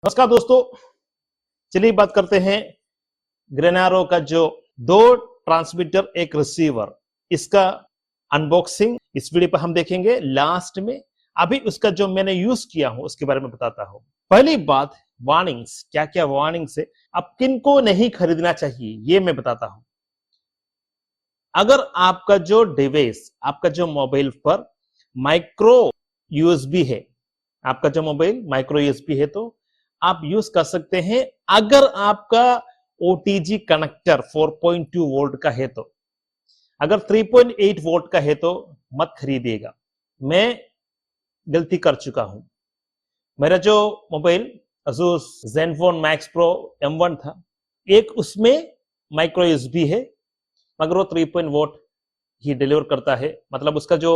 नमस्कार दोस्तों, चलिए बात करते हैं ग्रेनारो का जो दो ट्रांसमीटर एक रिसीवर, इसका अनबॉक्सिंग इस वीडियो पर हम देखेंगे। लास्ट में अभी उसका जो मैंने यूज किया हूं उसके बारे में बताता हूं। पहली बात, वार्निंग्स, क्या क्या वार्निंग्स है, अब किनको नहीं खरीदना चाहिए ये मैं बताता हूं। अगर आपका जो डिवाइस, आपका जो मोबाइल पर माइक्रो यूएसबी है, आपका जो मोबाइल माइक्रो यूएसबी है तो आप यूज कर सकते हैं। अगर आपका ओटीजी कनेक्टर 4.2 वोल्ट का है तो, अगर 3.8 वोल्ट का है तो मत खरीदिएगा। मैं गलती कर चुका हूं। मेरा जो mobile Asus Zenfone Max Pro M1 था, एक उसमें माइक्रो यूएसबी है मगर वो 3 वोल्ट ही डिलीवर करता है। मतलब उसका जो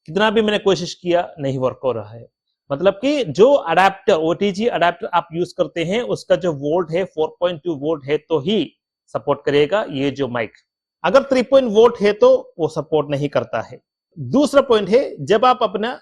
कितना भी मैंने कोशिश किया नहीं वर्क हो रहा है। मतलब कि जो अडेप्टर, ओटीजी अडेप्टर आप यूज करते हैं उसका जो वोल्ट है 4.2 वोल्ट है तो ही सपोर्ट करेगा ये जो माइक। अगर 3 वोल्ट है तो वो सपोर्ट नहीं करता है। दूसरा पॉइंट है, जब आप अपना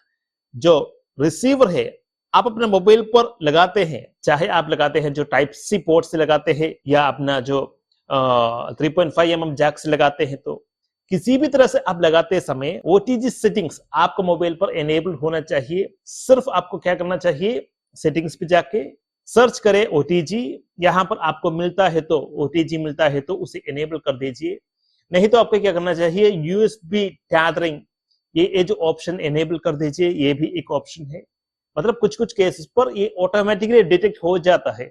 जो रिसीवर है आप अपने मोबाइल पर लगाते हैं, चाहे आप लगाते हैं जो टाइप सी पोर्ट से लगाते हैं या अपना जो 3.5 जैक से लगाते हैं, तो किसी भी तरह से आप लगाते समय ओटीजी सेटिंग्स आपको मोबाइल पर एनेबल होना चाहिए। सिर्फ आपको क्या करना चाहिए, सेटिंग्स पे जाके सर्च करें ओटीजी, यहां पर आपको मिलता है तो ओटीजी मिलता है तो उसे एनेबल कर दीजिए। नहीं तो आपको क्या करना चाहिए, यूएसबी टैथरिंग ये जो ऑप्शन एनेबल कर दीजिए, ये भी एक ऑप्शन है। मतलब कुछ कुछ केसेस पर ये ऑटोमेटिकली डिटेक्ट हो जाता है,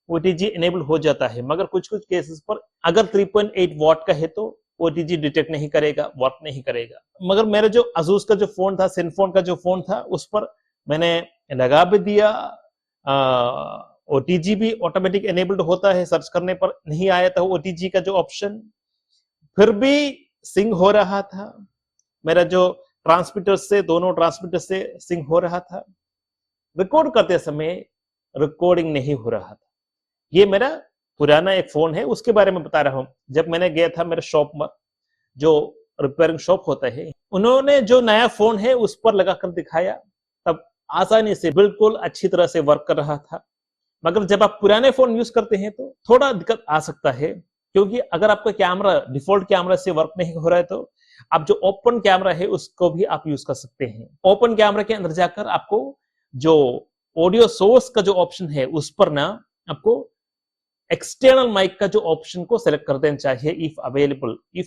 ओटीजी एनेबल हो जाता है, मगर कुछ कुछ केसेस पर अगर 3.8 वॉट का है तो ओटीजी डिटेक्ट नहीं करेगा, वर्क नहीं करेगा। मगर मेरा जो Asus का जो फोन था, Zenfone का जो फोन था, उस पर मैंने लगा भी दिया, ओटीजी भी ऑटोमेटिक एनेबल्ड होता है, सर्च करने पर नहीं आया था ओटीजी का जो ऑप्शन, फिर भी सिंक हो रहा था। मेरा जो ट्रांसमीटर से, दोनों ट्रांसमीटर से सिंक हो रहा था। रिकॉर्ड करते समय रिकॉर्डिंग नहीं हो रहा था। ये मेरा पुराना एक फोन है, उसके बारे में बता रहा हूं। जब मैंने गया था मेरे शॉप में, जो रिपेयरिंग शॉप होता है, उन्होंने जो नया फोन है उस पर लगाकर दिखाया, तब आसानी से बिल्कुल अच्छी तरह से वर्क कर रहा था। मगर जब आप पुराने फोन यूज करते हैं तो थोड़ा दिक्कत आ सकता है, क्योंकि अगर आपका कैमरा डिफॉल्ट कैमरा से वर्क नहीं हो रहा है तो आप जो ओपन कैमरा है उसको भी आप यूज कर सकते हैं। ओपन कैमरा के अंदर जाकर आपको जो ऑडियो सोर्स का जो ऑप्शन है उस पर ना आपको एक्सटर्नल माइक का जो ऑप्शन को सेलेक्ट कर देना चाहिए, इफ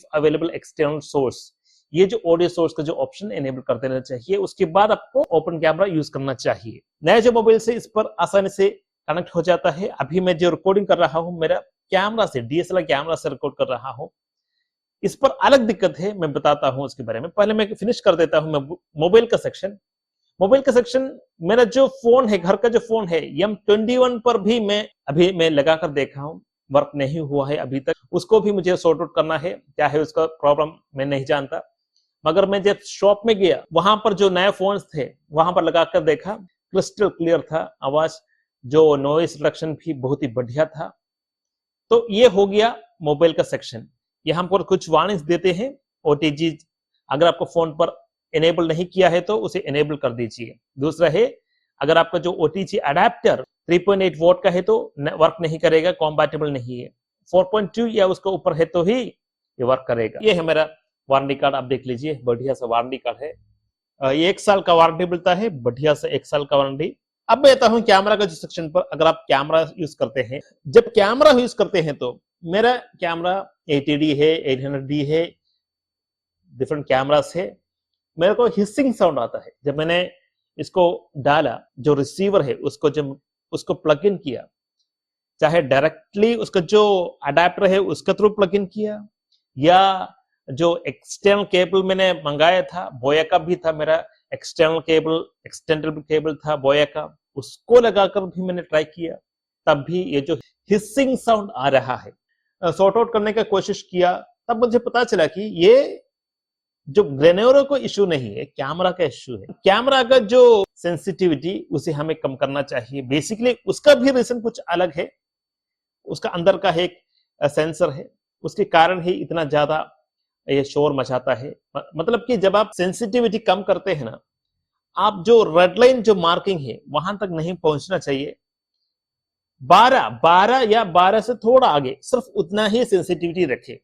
अवेलेबल एक्सटर्नल सोर्स, ये जो ऑडियो सोर्स का जो ऑप्शन एनेबल कर देना चाहिए। उसके बाद आपको ओपन कैमरा यूज करना चाहिए। नया जो मोबाइल से इस पर आसानी से कनेक्ट हो जाता है। अभी मैं जो रिकॉर्डिंग कर रहा हूं मेरा कैमरा से, डीएसएलआर कैमरा से रिकॉर्ड कर रहा हूं। इस पर अलग दिक्कत है, मैं बताता हूं उसके बारे में। पहले मैं फिनिश कर देता हूं मोबाइल का सेक्शन। मोबाइल का सेक्शन, मेरा जो फोन है, घर का जो फोन है M21 पर भी मैं लगाकर देखा हूं, वर्क नहीं हुआ है अभी तक। उसको भी मुझे सॉर्ट आउट करना है, क्या है उसका प्रॉब्लम मैं नहीं जानता। मगर मैं जब शॉप में गया, वहां पर जो नए फोन्स थे वहां पर लगाकर देखा, क्रिस्टल क्लियर था आवाज, जो नॉइस रिडक्शन भी बहुत ही बढ़िया था। तो ये हो गया मोबाइल का सेक्शन। यहाँ पर कुछ वार्निंग्स देते हैं, ओटीजी अगर आपको फोन पर एनेबल नहीं किया है तो उसे एनेबल कर दीजिए। दूसरा है, अगर आपका जो ओटीजी अडेप्टर 3.8 वोल्ट का है तो वर्क नहीं करेगा, कॉम्पैटिबल नहीं है। 4.2 या उसके ऊपर है तो ही ये वर्क करेगा। ये है मेरा वारंटी कार्ड, आप देख लीजिए, बढ़िया सा वारंटी कार्ड है। ये 1 साल का वारंटी मिलता है, बढ़िया सा 1 साल का वारंटी। अब मैं आता हूं कैमरा का जो सेक्शन पर। अगर आप कैमरा यूज करते हैं, जब कैमरा यूज करते हैं तो मेरा कैमरा 80D है, 800D है, डिफरेंट कैमरास है। मेरे को हिसिंग साउंड आता है जब मैंने इसको डाला, जो रिसीवर है उसको जब उसको प्लग इन किया, चाहे डायरेक्टली उसका जो अडेप्टर है उसके थ्रू प्लग इन किया, या जो एक्सटर्नल केबल मैंने मंगाया था, बोया का भी था मेरा एक्सटर्नल केबल, एक्सटेंडेबल केबल था बोया का, उसको लगाकर भी मैंने ट्राई किया, तब भी ये जो हिसिंग साउंड आ रहा है। सॉर्ट आउट करने का कोशिश किया, तब मुझे पता चला कि ये जो ग्रेनोरो को इशू नहीं है, कैमरा का इशू है। कैमरा का जो सेंसिटिविटी उसे हमें कम करना चाहिए। बेसिकली उसका भी रीजन कुछ अलग है, उसका अंदर का एक सेंसर है, उसके कारण ही इतना ज्यादा ये शोर मचाता है। मतलब कि जब आप सेंसिटिविटी कम करते हैं ना, आप जो रेड लाइन जो मार्किंग है वहां तक नहीं पहुंचना चाहिए, 12 या 12 से थोड़ा आगे सिर्फ उतना ही सेंसिटिविटी रखे।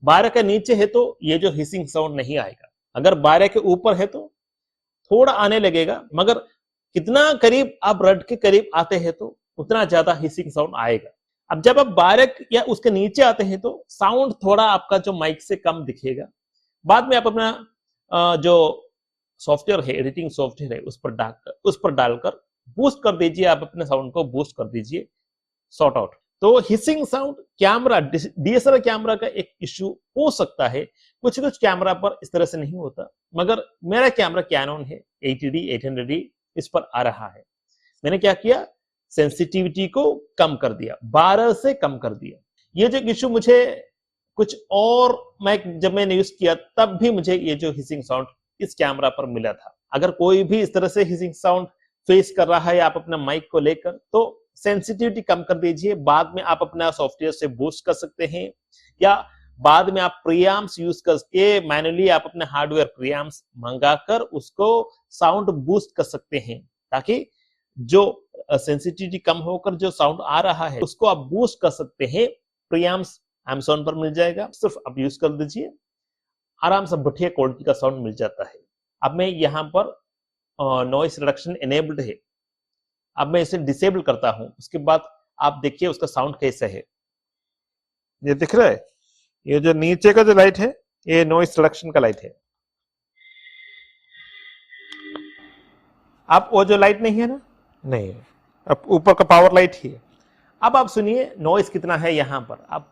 12 के नीचे है तो ये जो हिसिंग साउंड नहीं आएगा, अगर 12 के ऊपर है तो थोड़ा आने लगेगा, मगर कितना करीब आप रड के करीब आते हैं तो उतना ज्यादा हिसिंग साउंड आएगा। अब जब आप 12 या उसके नीचे आते हैं तो साउंड थोड़ा आपका जो माइक से कम दिखेगा। बाद में आप अपना जो सॉफ्टवेयर है, एडिटिंग सॉफ्टवेयर है, उस पर डालकर बूस्ट कर दीजिए, आप अपने साउंड को बूस्ट कर दीजिए, सॉर्ट आउट। तो hissing sound camera, DSLR camera का एक इश्यू हो सकता है, कुछ कुछ कैमरा पर इस तरह से नहीं होता, मगर मेरा कैमरा कैनन है 80D 800D, इस पर आ रहा है। मैंने क्या किया, सेंसिटिविटी को कम कर दिया, 12 से कम कर दिया। ये जो इश्यू मुझे कुछ और जब मैंने यूज किया तब भी मुझे ये जो हिसिंग साउंड इस कैमरा पर मिला था। अगर कोई भी इस तरह से हिसिंग साउंड फेस कर रहा है आप अपना माइक को लेकर, तो सेंसिटिविटी कम कर दीजिए। बाद में आप अपना सॉफ्टवेयर से बूस्ट कर सकते हैं, या बाद में आप प्रीएम्प्स यूज करके मैन्युअली आप अपने हार्डवेयर प्रीएम्प्स मंगाकर उसको साउंड बूस्ट कर सकते हैं, ताकि जो सेंसिटिविटी कम होकर जो साउंड आ रहा है उसको आप बूस्ट कर सकते हैं। प्रीएम्प्स Amazon पर मिल जाएगा, सिर्फ आप यूज कर दीजिए, आराम से बढ़िया क्वालिटी का साउंड मिल जाता है। अब मैं यहाँ पर नॉइस रिडक्शन एनेबल्ड है, अब मैं इसे डिसेबल करता हूं, उसके बाद आप देखिए उसका साउंड कैसा है। ये दिख रहा है, ये जो नीचे का जो लाइट है ये नॉइस रिडक्शन का लाइट है। अब वो जो लाइट नहीं है ना, नहीं है, अब ऊपर का पावर लाइट ही है। अब आप सुनिए नॉइस कितना है यहां पर, आप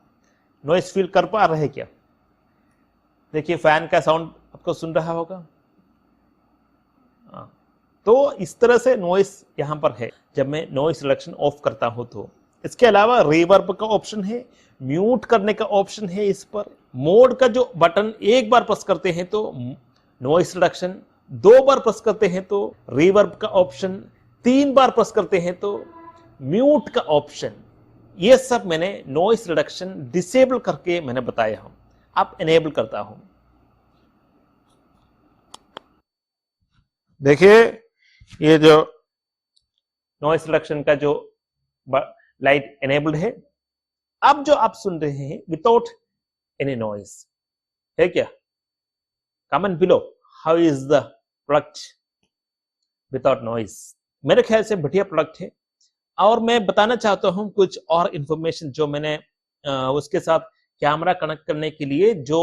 नॉइस फील कर पा रहे क्या? देखिए फैन का साउंड आपको सुन रहा होगा। तो इस तरह से नॉइस यहां पर है जब मैं नॉइस रिडक्शन ऑफ करता हूं तो। इसके अलावा रिवर्ब का ऑप्शन है, म्यूट करने का ऑप्शन है इस पर, मोड का जो बटन एक बार प्रेस करते हैं तो नॉइस रिडक्शन, 2 बार प्रेस करते हैं तो रिवर्ब का ऑप्शन, 3 बार प्रेस करते हैं तो म्यूट का ऑप्शन। ये सब मैंने नॉइस रिडक्शन डिसेबल करके मैंने बताया हूं, अब एनेबल करता हूं। देखिए ये जो नॉइस रिडक्शन का जो लाइट एनेबल्ड है। अब जो आप सुन रहे हैं विदाउट एनी नॉइस है क्या? Comment below, how is the product without noise? मेरे ख्याल से बढ़िया प्रोडक्ट है। और मैं बताना चाहता हूं कुछ और इंफॉर्मेशन जो मैंने उसके साथ कैमरा कनेक्ट करने के लिए जो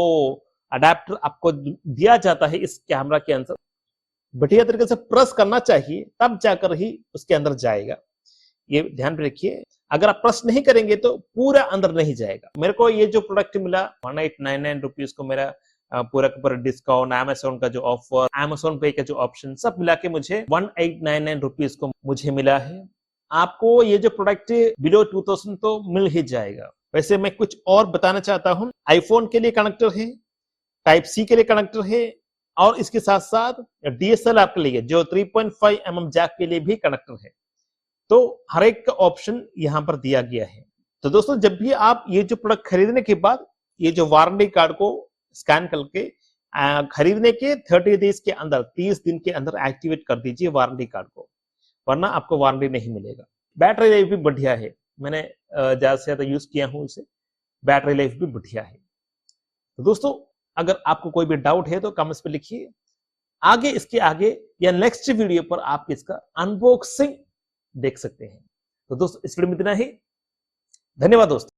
अडेप्टर आपको दिया जाता है इस कैमरा के अंदर, बढ़िया तरीके से प्रेस करना चाहिए, तब जाकर ही उसके अंदर जाएगा। ये ध्यान में रखिए, अगर आप प्रेस नहीं करेंगे तो पूरा अंदर नहीं जाएगा। मेरे को ये जो प्रोडक्ट मिला 1899 रुपीज को, मेरा पूरा का पूरा डिस्काउंट, अमेज़न का जो ऑफर, अमेज़न पे का जो ऑप्शन, सब मिला के मुझे 1899 रुपीज को मुझे मिला है। आपको ये जो प्रोडक्ट बिलो 2000 तो मिल ही जाएगा। वैसे मैं कुछ और बताना चाहता हूं, आईफोन के लिए कनेक्टर है, टाइप सी के लिए कनेक्टर है, और इसके साथ साथ डीएसएलआर के लिए जो 3.5 mm जैक के लिए भी कनेक्टर है। तो हर एक का ऑप्शन यहां पर दिया गया है। तो दोस्तों जब भी आप ये जो प्रोडक्ट खरीदने के बाद ये जो वारंटी कार्ड को स्कैन करके खरीदने के 30 डेज के अंदर, 30 दिन के अंदर एक्टिवेट कर दीजिए वारंटी कार्ड को, वरना आपको वारंटी नहीं मिलेगा। बैटरी लाइफ भी बढ़िया है, मैंने ज्यादा से ज्यादा यूज किया हूं इसे, बैटरी लाइफ भी बढ़िया है। तो दोस्तों अगर आपको कोई भी डाउट है तो कमेंट्स पे लिखिए, आगे इसके आगे या नेक्स्ट वीडियो पर आप इसका अनबॉक्सिंग देख सकते हैं। तो दोस्तों इस वीडियो में इतना ही, धन्यवाद दोस्तों।